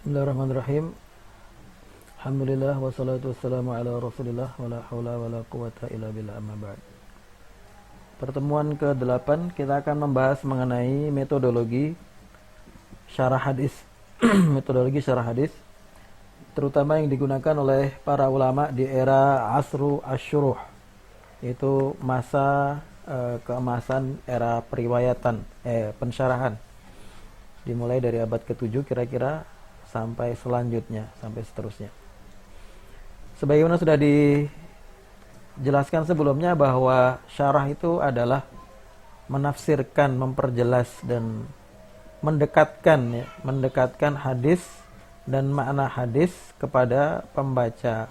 Bismillahirrahmanirrahim. Alhamdulillah wassalatu wassalamu ala Rasulillah wala haula wala quwata illa billah amma ba'd. Pertemuan ke-8 kita akan membahas mengenai metodologi syarah hadis. Metodologi syarah hadis terutama yang digunakan oleh para ulama di era Asru Asy-Syuruh, yaitu masa keemasan era periwayatan pensyarahan, dimulai dari abad ke-7 kira-kira sampai selanjutnya, sampai seterusnya. Sebagaimana sudah dijelaskan sebelumnya bahwa syarah itu adalah menafsirkan, memperjelas dan mendekatkan hadis dan makna hadis kepada pembaca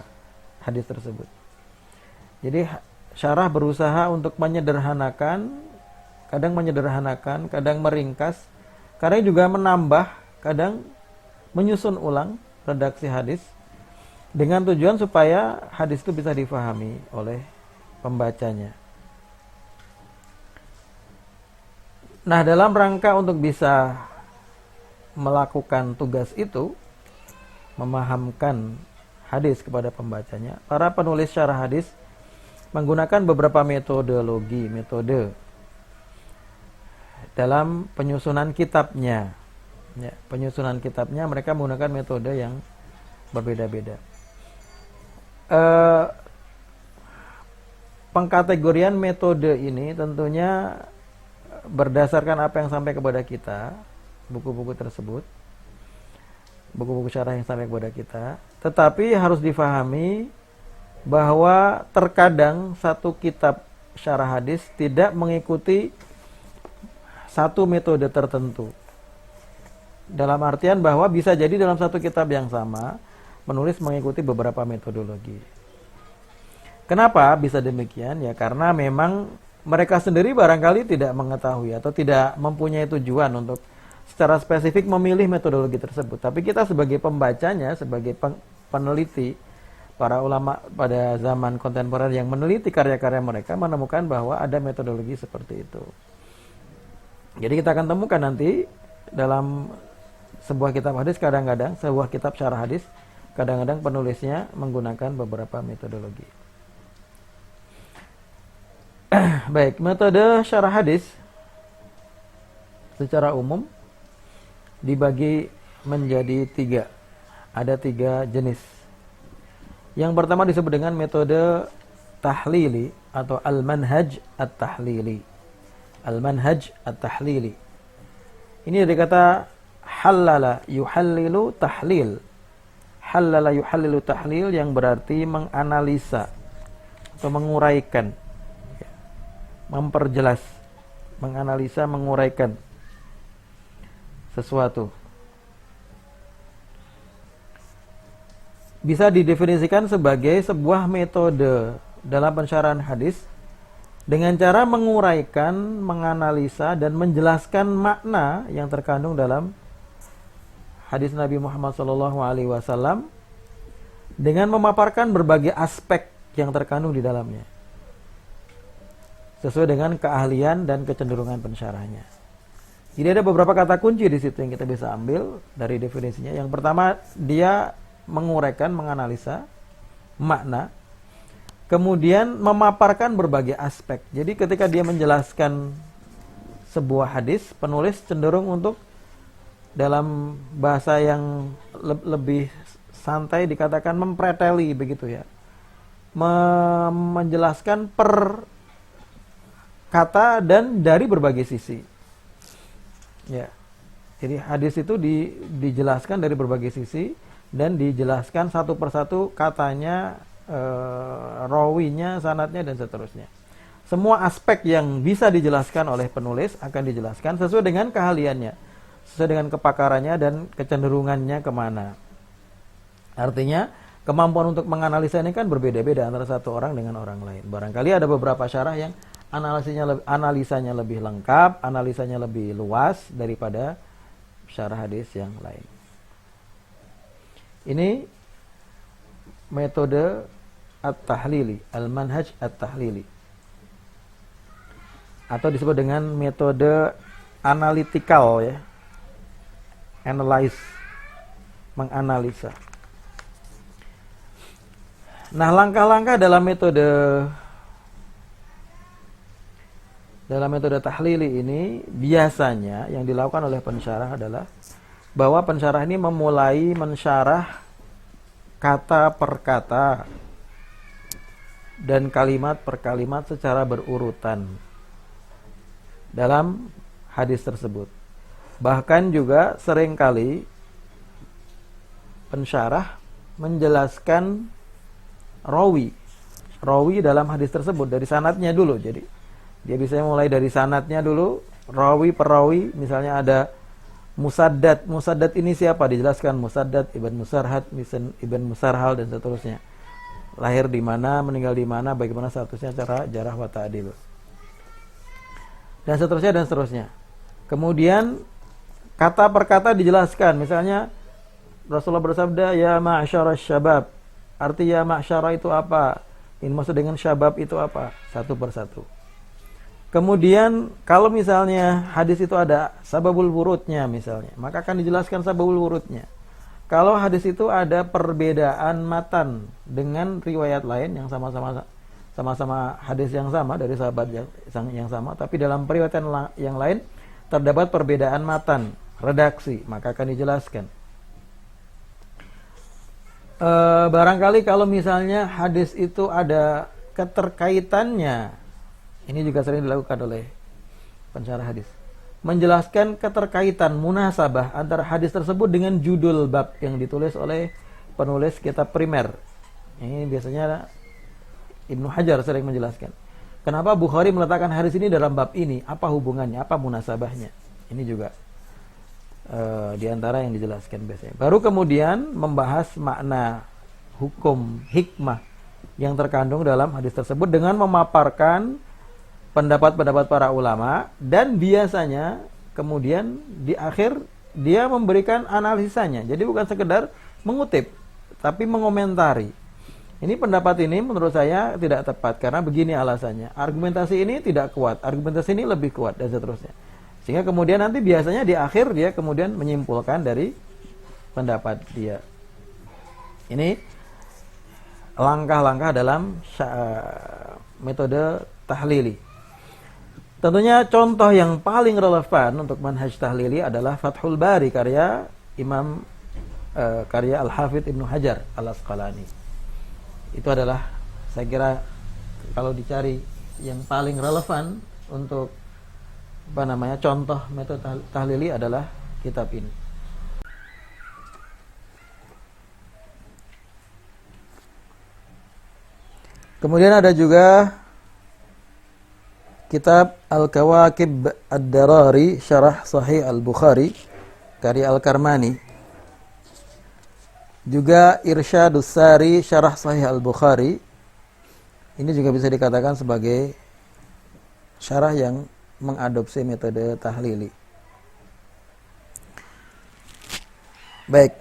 hadis tersebut. Jadi syarah berusaha untuk menyederhanakan, kadang meringkas, kadang juga menambah, kadang menyusun ulang redaksi hadis dengan tujuan supaya hadis itu bisa difahami oleh pembacanya. Nah, dalam rangka untuk bisa melakukan tugas itu, memahamkan hadis kepada pembacanya, para penulis syarah hadis menggunakan beberapa metode dalam penyusunan kitabnya. Ya, penyusunan kitabnya mereka menggunakan metode yang berbeda-beda. Pengkategorian metode ini tentunya berdasarkan apa yang sampai kepada kita, buku-buku tersebut, buku-buku syarah yang sampai kepada kita. Tetapi harus difahami bahwa terkadang satu kitab syarah hadis tidak mengikuti satu metode tertentu. Dalam artian bahwa bisa jadi dalam satu kitab yang sama penulis mengikuti beberapa metodologi. Kenapa bisa demikian? Ya karena memang mereka sendiri barangkali tidak mengetahui atau tidak mempunyai tujuan untuk secara spesifik memilih metodologi tersebut. Tapi kita sebagai pembacanya, sebagai peneliti, para ulama pada zaman kontemporer yang meneliti karya-karya mereka menemukan bahwa ada metodologi seperti itu. Jadi kita akan temukan nanti dalam sebuah kitab hadis, kadang-kadang sebuah kitab syarah hadis, kadang-kadang penulisnya menggunakan beberapa metodologi. Baik, metode syarah hadis secara umum dibagi menjadi 3. Ada 3 jenis. Yang pertama disebut dengan metode tahlili atau al-manhaj at-tahlili. Al-manhaj at-tahlili. Ini dari kata halala yuhallilu tahlil. Halala yuhallilu tahlil yang berarti menganalisa atau menguraikan, memperjelas, menganalisa, menguraikan sesuatu. Bisa didefinisikan sebagai sebuah metode dalam pensyarahan hadis dengan cara menguraikan, menganalisa dan menjelaskan makna yang terkandung dalam hadis Nabi Muhammad SAW dengan memaparkan berbagai aspek yang terkandung di dalamnya sesuai dengan keahlian dan kecenderungan pensyarahnya. Jadi ada beberapa kata kunci di situ yang kita bisa ambil dari definisinya. Yang pertama, dia menguraikan, menganalisa makna, kemudian memaparkan berbagai aspek. Jadi ketika dia menjelaskan sebuah hadis, penulis cenderung untuk dalam bahasa yang lebih santai dikatakan mempreteli begitu ya. Menjelaskan per kata dan dari berbagai sisi. Ya. Jadi hadis itu dijelaskan dari berbagai sisi dan dijelaskan satu persatu katanya, rawinya, sanadnya dan seterusnya. Semua aspek yang bisa dijelaskan oleh penulis akan dijelaskan sesuai dengan keahliannya, sesuai dengan kepakarannya dan kecenderungannya kemana. Artinya kemampuan untuk menganalisa ini kan berbeda-beda antara satu orang dengan orang lain. Barangkali ada beberapa syarah yang analisanya lebih lengkap, analisanya lebih luas daripada syarah hadis yang lain. Ini metode at-tahlili, al-manhaj at-tahlili, atau disebut dengan metode analytical ya. Analyze. menganalisa. Nah, langkah-langkah dalam metode tahlili ini biasanya yang dilakukan oleh pensyarah adalah bahwa pensyarah ini memulai mensyarah kata per kata dan kalimat per kalimat secara berurutan dalam hadis tersebut. Bahkan juga seringkali pensyarah menjelaskan rawi dalam hadis tersebut dari sanadnya dulu. Jadi dia bisa mulai dari sanadnya dulu, rawi per rawi. Misalnya ada Musaddad ini siapa? Dijelaskan Musaddad Ibn Musarhad, Ibn Musarhal dan seterusnya. Lahir di mana, meninggal di mana, bagaimana statusnya, cara jarah wa ta'dil. Dan seterusnya. Kemudian kata per kata dijelaskan. Misalnya Rasulullah bersabda, ya ma'syarasy syabab. Arti ya ma'syara itu apa? Ini maksud dengan syabab itu apa? Satu persatu. Kemudian kalau misalnya hadis itu ada sababul wurudnya misalnya, maka akan dijelaskan sababul wurudnya. Kalau hadis itu ada perbedaan matan dengan riwayat lain yang sama-sama hadis yang sama dari sahabat yang sama, tapi dalam periwayatan yang lain terdapat perbedaan matan, redaksi, maka akan dijelaskan. Barangkali kalau misalnya hadis itu ada keterkaitannya, ini juga sering dilakukan oleh pensyarah hadis, menjelaskan keterkaitan munasabah antara hadis tersebut dengan judul bab yang ditulis oleh penulis kitab primer. Ini biasanya Ibnu Hajar sering menjelaskan. Kenapa Bukhari meletakkan hadis ini dalam bab ini? Apa hubungannya? Apa munasabahnya? Ini juga di antara yang dijelaskan biasanya. Baru kemudian membahas makna, hukum, hikmah yang terkandung dalam hadis tersebut dengan memaparkan pendapat-pendapat para ulama, dan biasanya kemudian di akhir dia memberikan analisanya. Jadi bukan sekedar mengutip, tapi mengomentari. Ini pendapat ini menurut saya tidak tepat karena begini alasannya. Argumentasi ini tidak kuat, argumentasi ini lebih kuat dan seterusnya. Sehingga kemudian nanti biasanya di akhir dia kemudian menyimpulkan dari pendapat dia. Ini langkah-langkah dalam metode tahlili. Tentunya contoh yang paling relevan untuk manhaj tahlili adalah Fathul Bari karya Al-Hafidz Ibnu Hajar Al-Asqalani. Itu adalah saya kira kalau dicari yang paling relevan untuk contoh metode tahlili adalah kitab ini. Kemudian ada juga kitab Al-Kawakib Ad-Darari Syarah Sahih Al-Bukhari karya Al-Karmani. Juga Irsyadus Sari Syarah Sahih Al-Bukhari. Ini juga bisa dikatakan sebagai syarah yang mengadopsi metode tahlili. Baik.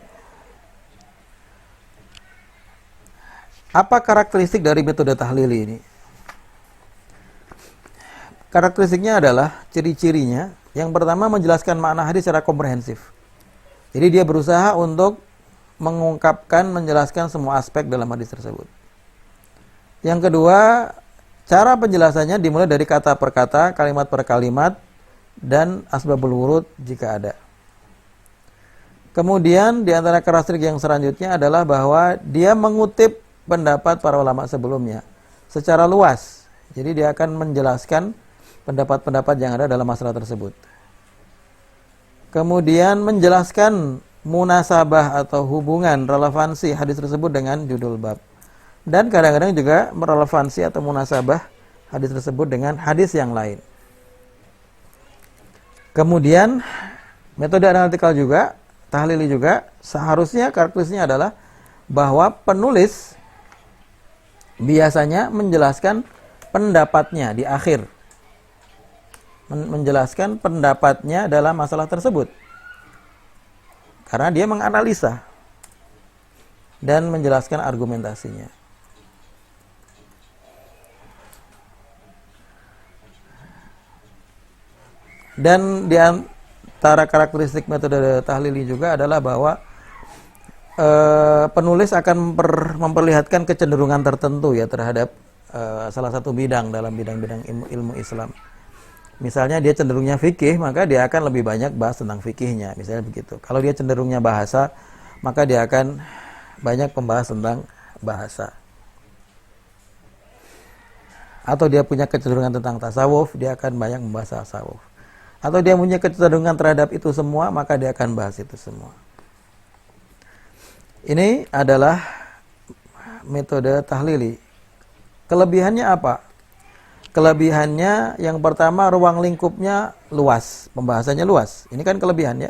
Apa karakteristik dari metode tahlili ini? Karakteristiknya adalah ciri-cirinya. Yang pertama menjelaskan makna hadis secara komprehensif. Jadi dia berusaha untuk mengungkapkan, menjelaskan semua aspek dalam hadis tersebut. Yang kedua, cara penjelasannya dimulai dari kata per kata, kalimat per kalimat, dan asbabul wurud jika ada. Kemudian di antara karakteristik yang selanjutnya adalah bahwa dia mengutip pendapat para ulama sebelumnya secara luas. Jadi dia akan menjelaskan pendapat-pendapat yang ada dalam masalah tersebut. Kemudian menjelaskan munasabah atau hubungan relevansi hadis tersebut dengan judul bab. Dan kadang-kadang juga merelevansi atau munasabah hadis tersebut dengan hadis yang lain. Kemudian metode analytical juga, tahlili juga, seharusnya karakteristiknya adalah bahwa penulis biasanya menjelaskan pendapatnya di akhir. Menjelaskan pendapatnya dalam masalah tersebut. Karena dia menganalisa dan menjelaskan argumentasinya. Dan di antara karakteristik metode tahlili juga adalah bahwa penulis akan memperlihatkan kecenderungan tertentu ya terhadap salah satu bidang dalam bidang-bidang ilmu Islam. Misalnya dia cenderungnya fikih, maka dia akan lebih banyak bahas tentang fikihnya, misalnya begitu. Kalau dia cenderungnya bahasa, maka dia akan banyak membahas tentang bahasa. Atau dia punya kecenderungan tentang tasawuf, dia akan banyak membahas tasawuf. Atau dia punya kecenderungan terhadap itu semua, maka dia akan bahas itu semua. Ini adalah metode tahlili. Kelebihannya apa? Kelebihannya yang pertama, ruang lingkupnya luas, pembahasannya luas. Ini kan kelebihannya.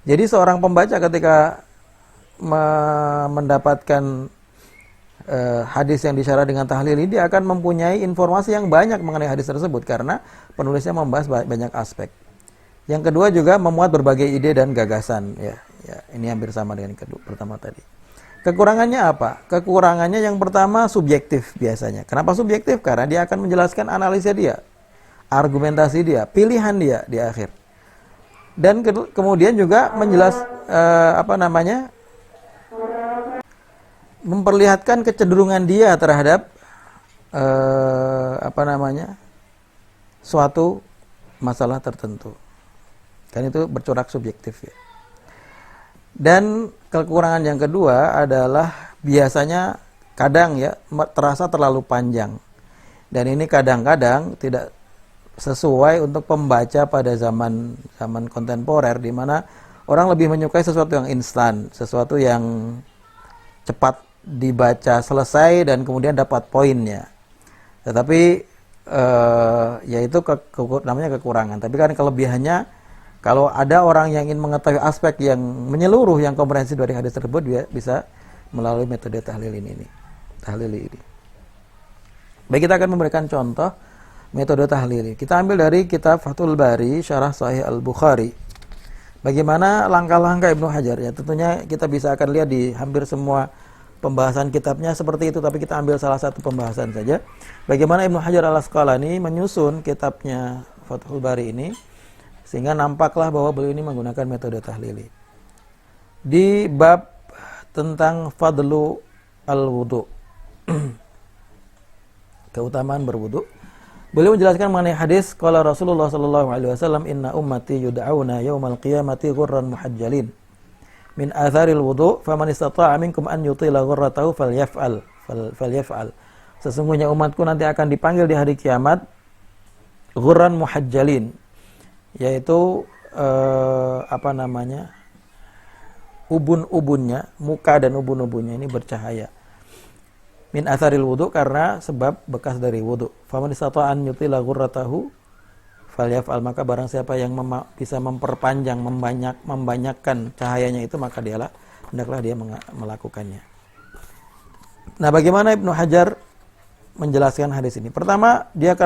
Jadi seorang pembaca ketika mendapatkan hadis yang disyarah dengan tahlil ini, dia akan mempunyai informasi yang banyak mengenai hadis tersebut karena penulisnya membahas banyak aspek. Yang kedua juga memuat berbagai ide dan gagasan. Ya, ini hampir sama dengan yang pertama tadi. Kekurangannya apa? Kekurangannya yang pertama subjektif biasanya. Kenapa subjektif? Karena dia akan menjelaskan analisa dia, argumentasi dia, pilihan dia di akhir. Dan kemudian juga memperlihatkan kecenderungan dia terhadap suatu masalah tertentu. Kan itu bercorak subjektif ya. Dan kekurangan yang kedua adalah biasanya kadang ya terasa terlalu panjang. Dan ini kadang-kadang tidak sesuai untuk pembaca pada zaman kontemporer, di mana orang lebih menyukai sesuatu yang instan, sesuatu yang cepat dibaca selesai dan kemudian dapat poinnya. Tetapi yaitu namanya kekurangan. Tapi kan kelebihannya, kalau ada orang yang ingin mengetahui aspek yang menyeluruh, yang komprehensif dari hadis tersebut, dia bisa melalui metode tahlil ini. Baik, kita akan memberikan contoh metode tahlil. Kita ambil dari kitab Fathul Bari, Syarah Sahih Al-Bukhari. Bagaimana langkah-langkah Ibnu Hajar ya? Tentunya kita bisa akan lihat di hampir semua pembahasan kitabnya seperti itu, tapi kita ambil salah satu pembahasan saja. Bagaimana Ibnu Hajar Al-Asqalani menyusun kitabnya Fathul Bari ini, sehingga nampaklah bahwa beliau ini menggunakan metode tahlili. Di bab tentang fadlu al-wudu, keutamaan berwudu, beliau menjelaskan mengenai hadis qala Rasulullah sallallahu alaihi wasallam, inna ummati yud'auna yaumal qiyamati ghurran muhajjalin min atharil wudu, faman istata'a minkum an yutila ghurratahu falyaf'al. Sesungguhnya umatku nanti akan dipanggil di hari kiamat ghurran muhajjalin, yaitu ubun-ubunnya, muka dan ubun-ubunnya ini bercahaya. Min atharil wudu, karena sebab bekas dari wudu. Faman istata'a an yutila ghurratahu falyaf'al, maka barang siapa yang bisa memperpanjang, membanyakkan cahayanya itu, maka hendaklah dia melakukannya. Nah, bagaimana Ibnu Hajar menjelaskan hadis ini? Pertama, dia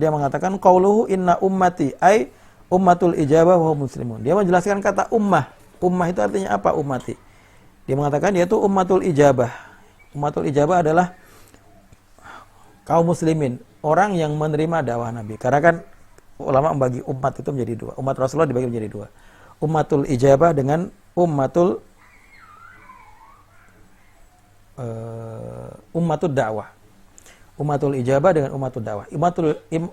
mengatakan qauluhu inna ummati ay ummatul ijabah wa muslimun. Dia menjelaskan kata ummah. Ummah itu artinya apa? Ummati. Dia mengatakan yaitu ummatul ijabah. Ummatul ijabah adalah kaum muslimin, orang yang menerima dakwah Nabi. Karena kan ulama membagi umat itu menjadi dua. Umat Rasulullah dibagi menjadi dua. Ummatul ijabah dengan ummatul dakwah. Ummatul ijabah dengan ummatul dakwah.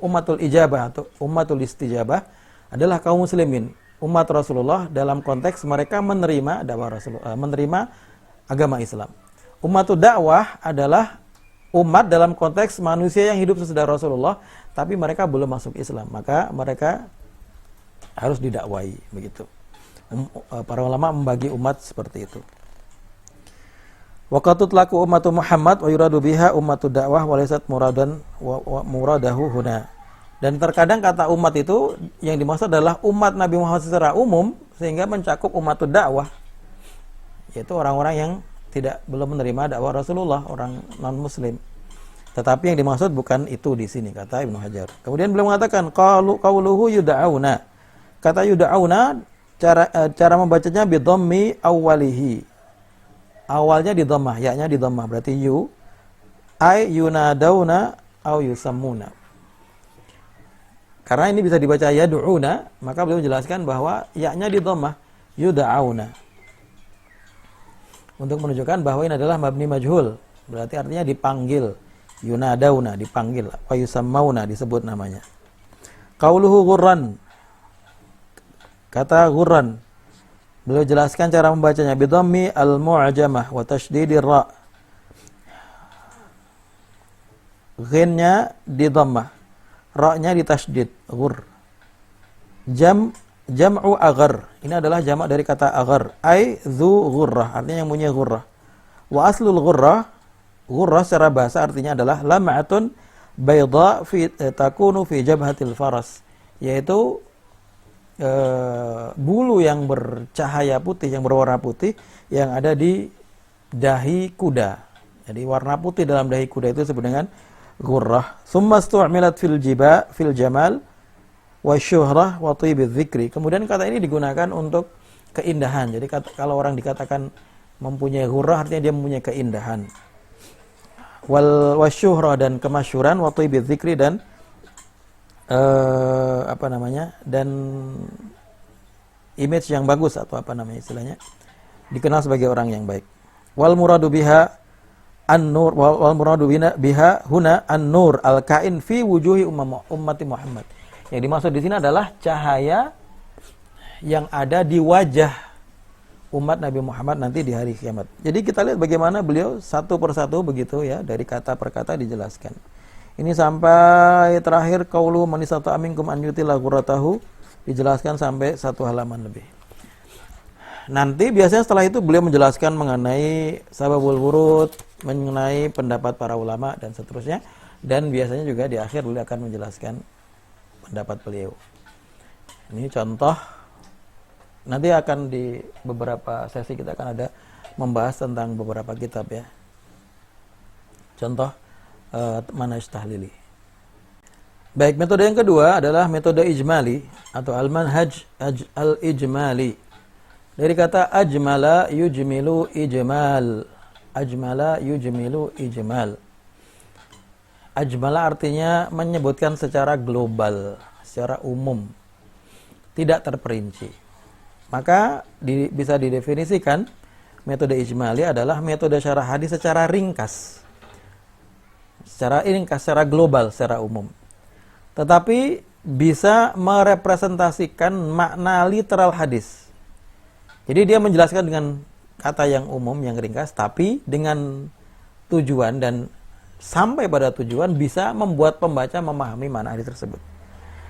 Ummatul ijabah atau ummatul istijabah adalah kaum muslimin, umat Rasulullah dalam konteks mereka menerima dakwah Rasulullah, menerima agama Islam. Ummatul dakwah adalah umat dalam konteks manusia yang hidup sesudah Rasulullah, tapi mereka belum masuk Islam, maka mereka harus didakwai, begitu. Para ulama membagi umat seperti itu. Waqatut laku ummatu Muhammad wa yuradu biha ummatu dakwah wa laysat muradahu huna. Dan terkadang kata umat itu yang dimaksud adalah umat Nabi Muhammad secara umum, sehingga mencakup ummatud dakwah, yaitu orang-orang yang belum menerima dakwah Rasulullah, orang non-muslim. Tetapi yang dimaksud bukan itu di sini, kata Ibnu Hajar. Kemudian beliau mengatakan qauluhu yud'auna. Kata yud'auna, cara membacanya bi dhammi awwalihi. Awalnya di dhammah, ya-nya di dhammah, berarti ay yunadauna au yusammuna. Karena ini bisa dibaca yad'una, maka beliau menjelaskan bahwa ya-nya di dhammah, yud'auna. untuk menunjukkan bahwa ini adalah mabni majhul. Berarti artinya dipanggil. Yunadauna, dipanggil. Wa yusammauna, disebut namanya. Qauluhu ghurran. Kata ghurran. Beliau jelaskan cara membacanya. Bidhammi al-mu'jamah wa tashdidir ra. Ghinnya di dhammah. Ra-nya ditasydid. Ghur. Jam'u aghar. Ini adalah jamak dari kata aghar. Ai dzu ghurrah. Artinya yang punya ghurrah. Wa aslul ghurrah. Ghurrah secara bahasa artinya adalah lam'atun bayda takunu fi jabhatil faras. Yaitu bulu yang bercahaya putih, yang berwarna putih yang ada di dahi kuda. Jadi warna putih dalam dahi kuda itu disebut dengan ghurrah. Tsumma istu'milat fil jamal wa syuhrah wa tibiz dzikri. Kemudian kata ini digunakan untuk keindahan. Jadi kalau orang dikatakan mempunyai ghurrah artinya dia mempunyai keindahan. Wal wasyuhrah dan kemasyhuran wa tibiz dzikri dan dan image yang bagus atau istilahnya dikenal sebagai orang yang baik. Wal muradu biha an-nur wal muradu biha huna an-nur al-kain fi wujuhi ummati Muhammad. Yang dimaksud di sini adalah cahaya yang ada di wajah umat Nabi Muhammad nanti di hari kiamat. Jadi kita lihat bagaimana beliau satu persatu begitu ya, dari kata per kata dijelaskan. Ini sampai terakhir qaulu man istata'a minkum an yutila ghurratahu, dijelaskan sampai 1 halaman lebih. Nanti biasanya setelah itu beliau menjelaskan mengenai sababul wurud, mengenai pendapat para ulama dan seterusnya, dan biasanya juga di akhir beliau akan menjelaskan pendapat beliau. Ini contoh. Nanti akan di beberapa sesi kita akan ada membahas tentang beberapa kitab ya. Contoh manhaj tahlili. Baik, metode yang kedua adalah metode ijmali atau al-manhaj al-ijmali. Dari kata ajmala yujmilu ijmal. Ajmala yujmilu ijmal. Ajmala artinya menyebutkan secara global, secara umum, tidak terperinci. Maka bisa didefinisikan metode ijmali adalah metode syarah hadis secara ringkas. Secara global, secara umum. Tetapi bisa merepresentasikan makna literal hadis. Jadi dia menjelaskan dengan kata yang umum, yang ringkas, tapi dengan tujuan dan sampai pada tujuan bisa membuat pembaca memahami makna hadis tersebut.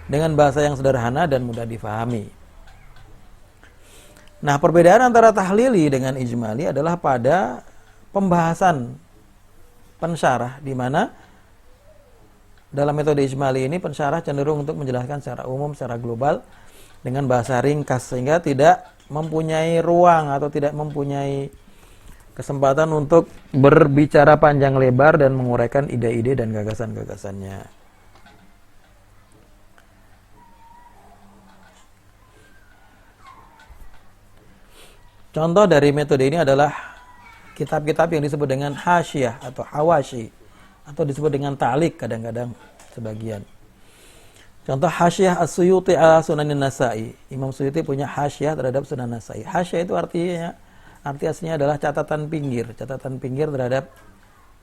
Dengan bahasa yang sederhana dan mudah difahami. Nah, perbedaan antara tahlili dengan ijmali adalah pada pembahasan pensyarah, di mana dalam metode ijmali ini pensyarah cenderung untuk menjelaskan secara umum, secara global dengan bahasa ringkas, sehingga tidak mempunyai ruang atau tidak mempunyai kesempatan untuk berbicara panjang lebar dan menguraikan ide-ide dan gagasan-gagasannya. Contoh dari metode ini adalah kitab-kitab yang disebut dengan hasyiyah atau hawashi, atau disebut dengan ta'liq kadang-kadang sebagian. Contoh hasyiyah As-Suyuti ala Sunanin Nasa'i. Imam Suyuti punya hasyiyah terhadap Sunan Nasa'i. Hasyiyah itu arti aslinya adalah catatan pinggir terhadap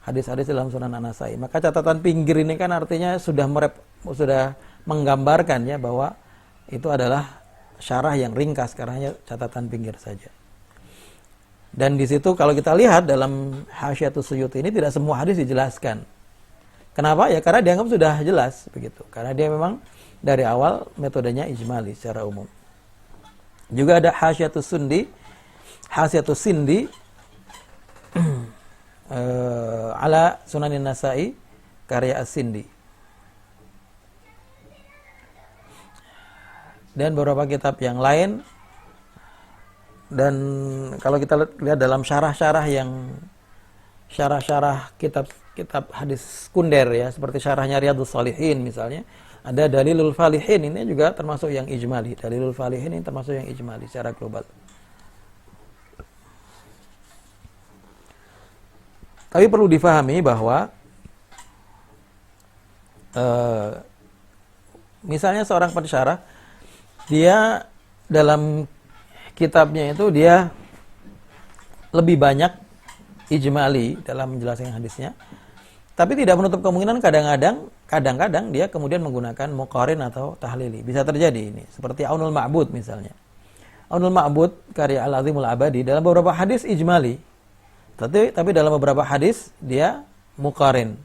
hadis-hadis dalam Sunan Nasa'i. Maka catatan pinggir ini kan artinya sudah menggambarkan ya bahwa itu adalah syarah yang ringkas, karena hanya catatan pinggir saja. Dan di situ kalau kita lihat dalam Hasyiatus Suyuti ini tidak semua hadis dijelaskan. Kenapa? Ya karena dianggap sudah jelas begitu. Karena dia memang dari awal metodenya ijmali secara umum. Juga ada Hasyiatus Sindi ala Sunanin Nasa'i karya As-Sindi. Dan beberapa kitab yang lain. Dan kalau kita lihat dalam syarah-syarah kitab hadis sekunder ya, seperti syarahnya Riyadhus Shalihin misalnya, ada Dalilul Falihin, ini juga termasuk yang ijmali. Dalilul Falihin ini termasuk yang ijmali secara global. Tapi perlu difahami bahwa misalnya seorang pensyarah, dia dalam kitabnya itu dia lebih banyak ijmali dalam menjelaskan hadisnya. Tapi tidak menutup kemungkinan kadang-kadang dia kemudian menggunakan muqarin atau tahlili. Bisa terjadi ini. Seperti Aunul Ma'bud misalnya. Aunul Ma'bud karya Al-Azimul Abadi dalam beberapa hadis ijmali. Tapi dalam beberapa hadis dia muqarin.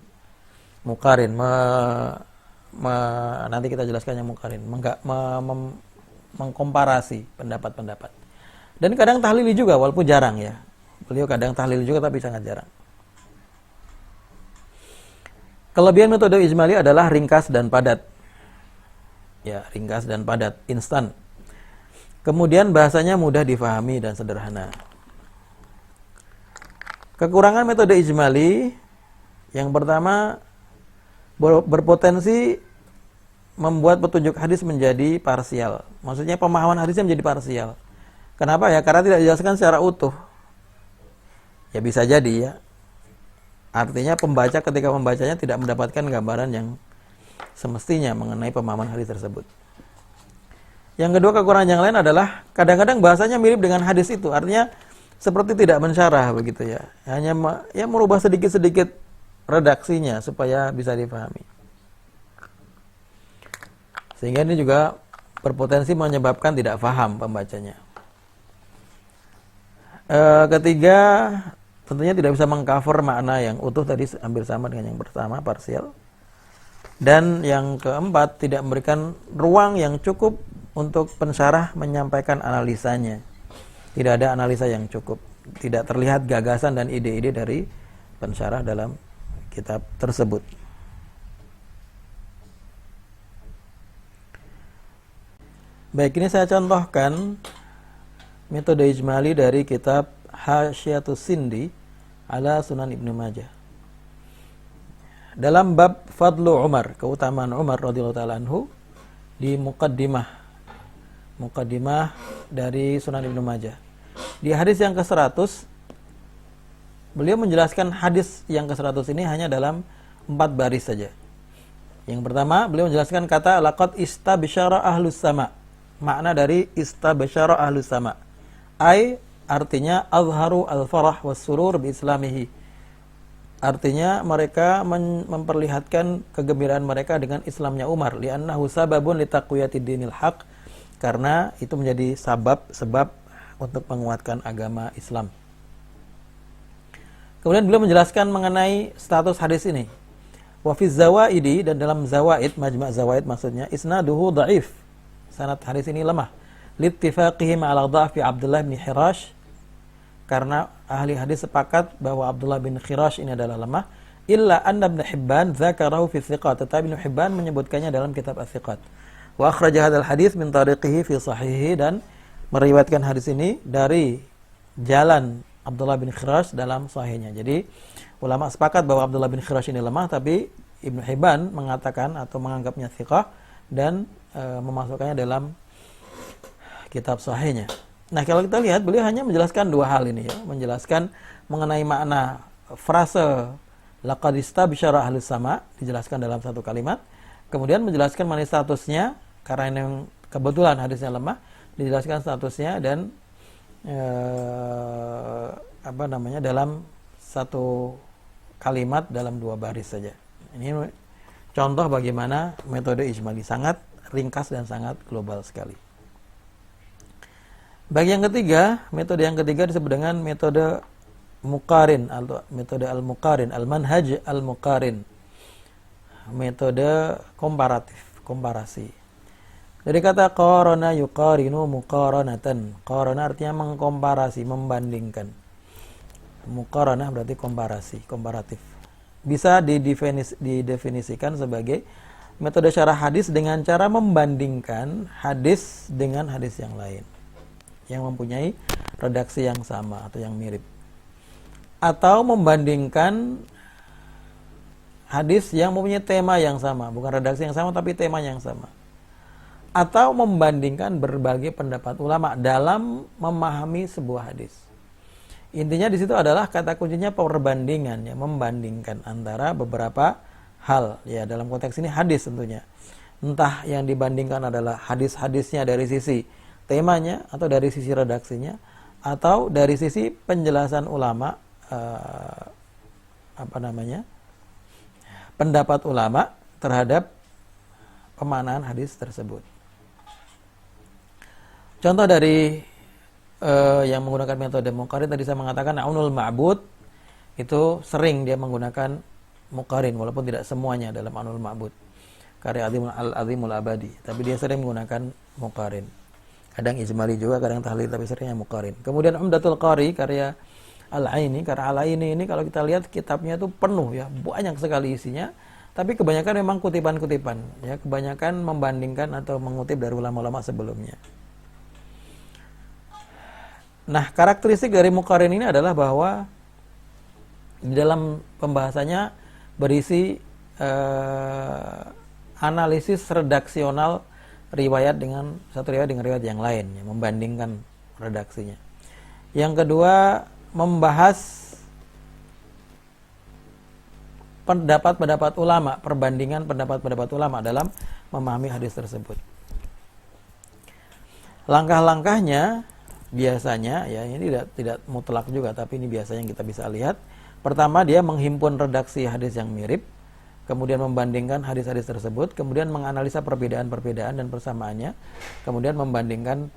Nanti kita jelaskannya muqarin. Mengkomparasi pendapat-pendapat. Dan kadang tahlili juga walaupun jarang ya. Beliau kadang tahlil juga tapi sangat jarang. Kelebihan metode ijmali adalah ringkas dan padat. Ya, ringkas dan padat, instan. Kemudian bahasanya mudah difahami dan sederhana. Kekurangan metode ijmali yang pertama berpotensi membuat petunjuk hadis menjadi parsial. Maksudnya pemahaman hadisnya menjadi parsial. Kenapa ya? Karena tidak dijelaskan secara utuh. Ya bisa jadi ya. Artinya pembaca ketika membacanya tidak mendapatkan gambaran yang semestinya mengenai pemahaman hadis tersebut. Yang kedua, kekurangan yang lain adalah kadang-kadang bahasanya mirip dengan hadis itu. Artinya seperti tidak mensyarah begitu ya. Hanya merubah sedikit-sedikit redaksinya supaya bisa dipahami. Sehingga ini juga berpotensi menyebabkan tidak paham pembacanya. Ketiga, tentunya tidak bisa mengcover makna yang utuh tadi hampir sama dengan yang pertama, parsial. Dan yang keempat, tidak memberikan ruang yang cukup untuk pensyarah menyampaikan analisanya. Tidak ada analisa yang cukup. Tidak terlihat gagasan dan ide-ide dari pensyarah dalam kitab tersebut. Baik, ini saya contohkan metode ijmali dari kitab Hasyiatus Sindi ala Sunan Ibnu Majah. Dalam bab Fadlu Umar, keutamaan Umar radhiyallahu taala anhu, di muqaddimah dari Sunan Ibnu Majah. Di hadis yang ke-100 beliau menjelaskan hadis yang ke-100 ini hanya dalam 4 baris saja. Yang pertama, beliau menjelaskan kata laqad istabsyara ahlus sama. Makna dari istabsyara ahlus sama. Artinya azharu al-farah was-surur bi islamihi. Artinya mereka memperlihatkan kegembiraan mereka dengan Islamnya Umar, li'annahu sababun litaqwiyati dinil haq, karena itu menjadi sebab untuk menguatkan agama Islam. Kemudian beliau menjelaskan mengenai status hadis ini. Wa fi zawaidi, dan dalam zawaid, majma' zawaid maksudnya, isnaduhu dhaif. Sanad hadis ini lemah. Littifaqihim ala dha'fi Abdullah bin Khirash, karena ahli hadis sepakat bahwa Abdullah bin Khirash ini adalah lemah. Illa anna Ibnu Hibban dzakarahu fi thiqat, tetapi Ibnu Hibban menyebutkannya dalam kitab Ats-Thiqat. Wa akhraja hadzal hadits min tariqihi fi sahihi, dan meriwayatkan hadis ini dari jalan Abdullah bin Khirash dalam sahihnya. Jadi ulama sepakat bahwa Abdullah bin Khirash ini lemah, tapi Ibnu Hibban mengatakan atau menganggapnya thiqah dan memasukkannya dalam kitab sahihnya. Nah, kalau kita lihat, beliau hanya menjelaskan 2 hal ini ya, menjelaskan mengenai makna frase laqad istabsyara ahlus sama, dijelaskan dalam 1 kalimat. Kemudian menjelaskan mengenai statusnya, karena ini kebetulan hadisnya lemah, dijelaskan statusnya dan dalam 1 kalimat dalam 2 baris saja. Ini contoh bagaimana metode ijmali, sangat ringkas dan sangat global sekali. Bagi yang ketiga, metode yang ketiga disebut dengan metode muqarin atau metode al-muqarin, al-manhaj al-muqarin. Metode komparatif, komparasi. Dari kata qarana yuqarinu muqaranatan. Qarana artinya mengkomparasi, membandingkan. Muqaranah berarti komparasi, komparatif. Bisa didefinisikan sebagai metode syarah hadis dengan cara membandingkan hadis dengan hadis yang lain yang mempunyai redaksi yang sama atau yang mirip, atau membandingkan hadis yang mempunyai tema yang sama, bukan redaksi yang sama tapi tema yang sama, atau membandingkan berbagai pendapat ulama dalam memahami sebuah hadis. Intinya di situ adalah kata kuncinya perbandingan, ya, membandingkan antara beberapa hal, ya, dalam konteks ini hadis tentunya. Entah yang dibandingkan adalah hadis-hadisnya dari sisi temanya atau dari sisi redaksinya, atau dari sisi penjelasan ulama, pendapat ulama terhadap pemaknaan hadis tersebut. Contoh dari yang menggunakan metode muqarin, tadi saya mengatakan Aunul Ma'bud itu sering dia menggunakan muqarin, walaupun tidak semuanya dalam Aunul Ma'bud karya Al-Azimul Abadi, tapi dia sering menggunakan muqarin. Kadang ijmali juga, kadang tahlil, tapi seringnya muqarin. Kemudian Umdatul Qari karya Al-Aini, karya Al-Aini ini kalau kita lihat kitabnya itu penuh ya, banyak sekali isinya, tapi kebanyakan memang kutipan-kutipan ya, kebanyakan membandingkan atau mengutip dari ulama-ulama sebelumnya. Nah, karakteristik dari muqarin ini adalah bahwa di dalam pembahasannya berisi analisis redaksional riwayat dengan satu riwayat dengan riwayat yang lain, ya, membandingkan redaksinya. Yang kedua, membahas pendapat-pendapat ulama, perbandingan pendapat-pendapat ulama dalam memahami hadis tersebut. Langkah-langkahnya biasanya ya, ini tidak mutlak juga, tapi ini biasanya yang kita bisa lihat. Pertama, dia menghimpun redaksi hadis yang mirip, kemudian membandingkan hadis-hadis tersebut, kemudian menganalisa perbedaan-perbedaan dan persamaannya, kemudian membandingkan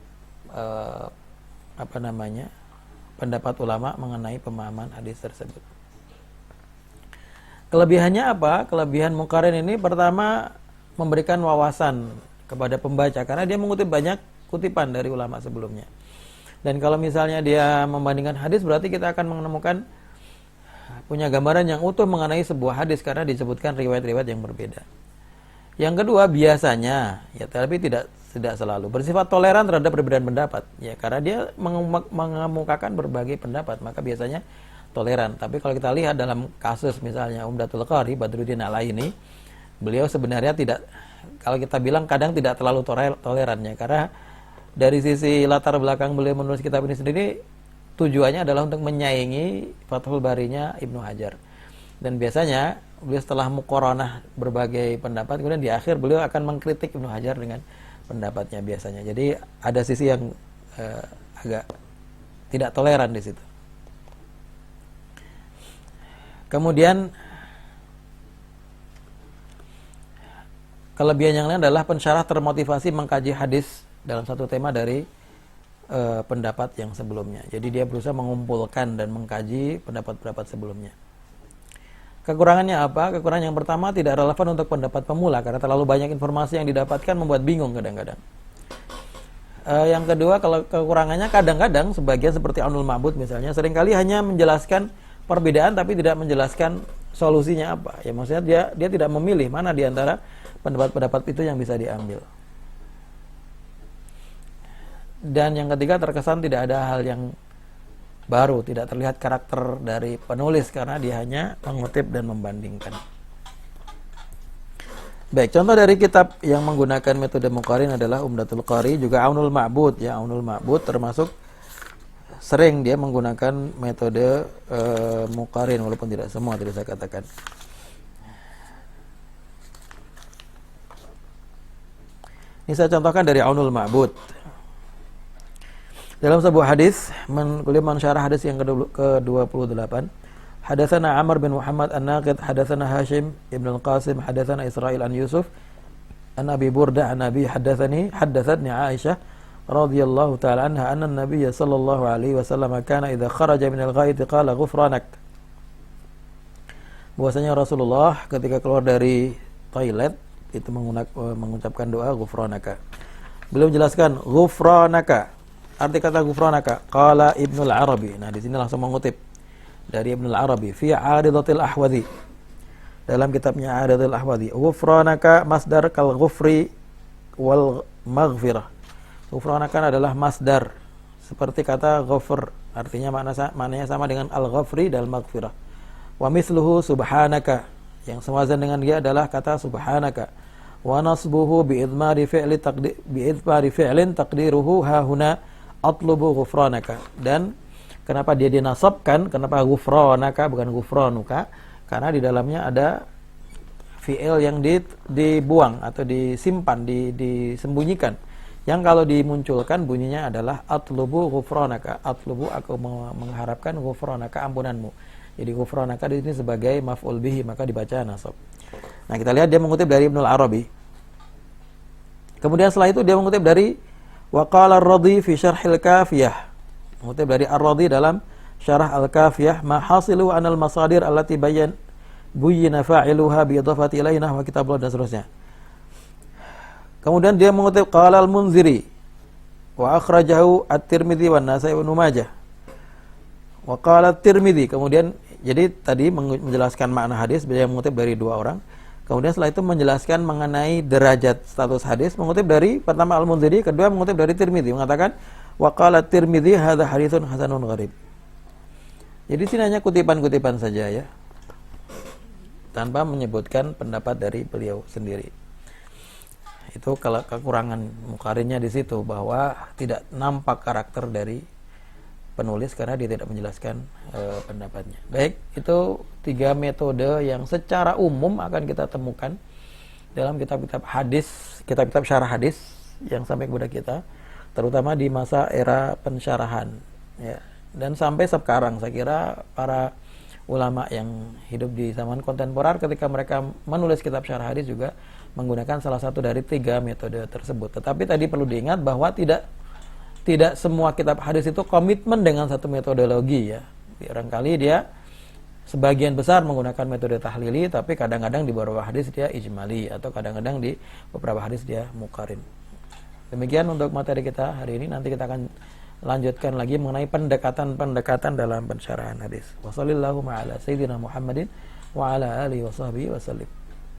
pendapat ulama mengenai pemahaman hadis tersebut. Kelebihannya apa? Kelebihan muqarin ini pertama memberikan wawasan kepada pembaca karena dia mengutip banyak kutipan dari ulama sebelumnya. Dan kalau misalnya dia membandingkan hadis, berarti kita akan menemukan punya gambaran yang utuh mengenai sebuah hadis karena disebutkan riwayat-riwayat yang berbeda. Yang kedua, biasanya ya, tapi tidak selalu bersifat toleran terhadap perbedaan pendapat ya, karena dia mengemukakan berbagai pendapat, maka biasanya toleran. Tapi kalau kita lihat dalam kasus misalnya Umdatul Qari Badruddin Al-Aini, beliau sebenarnya tidak, kalau kita bilang kadang tidak terlalu toleran ya, karena dari sisi latar belakang beliau menulis kitab ini sendiri tujuannya adalah untuk menyaingi Fathul Barinya Ibnu Hajar. Dan biasanya beliau setelah muqaranah berbagai pendapat, kemudian di akhir beliau akan mengkritik Ibnu Hajar dengan pendapatnya biasanya. Jadi ada sisi yang agak tidak toleran di situ. Kemudian kelebihan yang lain adalah pensyarah termotivasi mengkaji hadis dalam satu tema dari pendapat yang sebelumnya. Jadi dia berusaha mengumpulkan dan mengkaji pendapat-pendapat sebelumnya. Kekurangannya apa? Kekurangan yang pertama, tidak relevan untuk pendapat pemula karena terlalu banyak informasi yang didapatkan membuat bingung kadang-kadang. Yang kedua, kalau kekurangannya kadang-kadang sebagian seperti Aunul Ma'bud misalnya seringkali hanya menjelaskan perbedaan tapi tidak menjelaskan solusinya apa. Ya maksudnya dia tidak memilih mana di antara pendapat-pendapat itu yang bisa diambil. Dan yang ketiga, terkesan tidak ada hal yang baru, tidak terlihat karakter dari penulis karena dia hanya mengutip dan membandingkan. Baik, contoh dari kitab yang menggunakan metode muqarin adalah Umdatul Qari, juga Aunul Ma'bud ya. Aunul Ma'bud termasuk sering dia menggunakan metode muqarin, walaupun tidak semua, tidak saya katakan. Ini saya contohkan dari Aunul Ma'bud. Dalam sebuah hadis, beliau mensyarah hadis yang ke-28. Hadatsana Amr bin Muhammad An-Naqid, hadatsana Hashim ibn al-Qasim, hadatsana Israil an Yusuf, an Abi Burda an Abi haddatsatni Aisyah radhiyallahu ta'ala anha anna an-nabiy sallallahu alaihi wasallam kana idza kharaja min al-ghaid qala ghufranak. Bahwasanya Rasulullah ketika keluar dari toilet itu mengucapkan doa ghufranaka. Beliau menjelaskan ghufranaka. Arti kata ghufranaka, qala Ibnu al-Arabi. Nah, di sini langsung mengutip dari Ibnu al-Arabi fi Aridatil Ahwadhi. Dalam kitabnya Aridatil Ahwadhi, ghufranaka masdar kal ghufri wal maghfirah. Ghufranaka adalah masdar seperti kata ghafr, artinya maknanya sama dengan al-ghafri dan maghfirah. Wa misluhu subhanaka, yang sewazan dengan dia adalah kata subhanaka. Wa nasbuhu bi idmari fi'lin taqdiruhu ha huna atlubu ghufranaka. Dan kenapa dia dinasabkan, kenapa ghufranaka bukan ghufranuka? Karena di dalamnya ada fi'il yang dibuang atau disimpan, disembunyikan, Yang kalau dimunculkan bunyinya adalah atlubu ghufranaka. Atlubu, aku mengharapkan ghufranaka, ampunanmu. Jadi ghufranaka di sini sebagai maf'ul bihi, maka dibaca nasab. Nah, kita lihat dia mengutip dari Ibnul Arabi. Kemudian setelah itu dia mengutip dari Waqala ar-Radhi fi syarhil kafiyah. Mengutip dari Ar-Radhi dalam syarah al-kafiyah, ma hasilu anal masadir allati buyyina fa'iluha bi idafati ilaihi nahwa kitabullah, dan seterusnya. Kemudian dia mengutip qala al-Munziri wa akhrajahu at-Tirmidzi wan Nasa'i wa Ibnu Majah. Wa qala at-Tirmidzi, kemudian jadi tadi menjelaskan makna hadis, beliau mengutip dari dua orang. Kemudian setelah itu menjelaskan mengenai derajat status hadis, mengutip dari pertama Al-Munziri, kedua mengutip dari Tirmidzi, mengatakan wa qala Tirmidzi hadza haditsun hasanun gharib. Jadi sini hanya kutipan-kutipan saja ya, tanpa menyebutkan pendapat dari beliau sendiri. Itu kalau kekurangan muqarrinnya di situ, bahwa tidak nampak karakter dari penulis karena dia tidak menjelaskan pendapatnya. Baik, itu 3 metode yang secara umum akan kita temukan dalam kitab-kitab hadis, kitab-kitab syarah hadis yang sampai kepada kita, terutama di masa era pensyarahan ya. Dan sampai sekarang saya kira para ulama yang hidup di zaman kontemporer ketika mereka menulis kitab syarah hadis juga menggunakan salah satu dari 3 metode tersebut. Tetapi tadi perlu diingat bahwa tidak semua kitab hadis itu komitmen dengan satu metodologi ya. Barangkali dia sebagian besar menggunakan metode tahlili, tapi kadang-kadang di beberapa hadis dia ijmali, atau kadang-kadang di beberapa hadis dia muqarrin. Demikian untuk materi kita hari ini. Nanti kita akan lanjutkan lagi mengenai pendekatan dalam pensyarahan hadis. Wassallallahu ala sayyidina Muhammadin wa ala alihi washabbihi wasallim.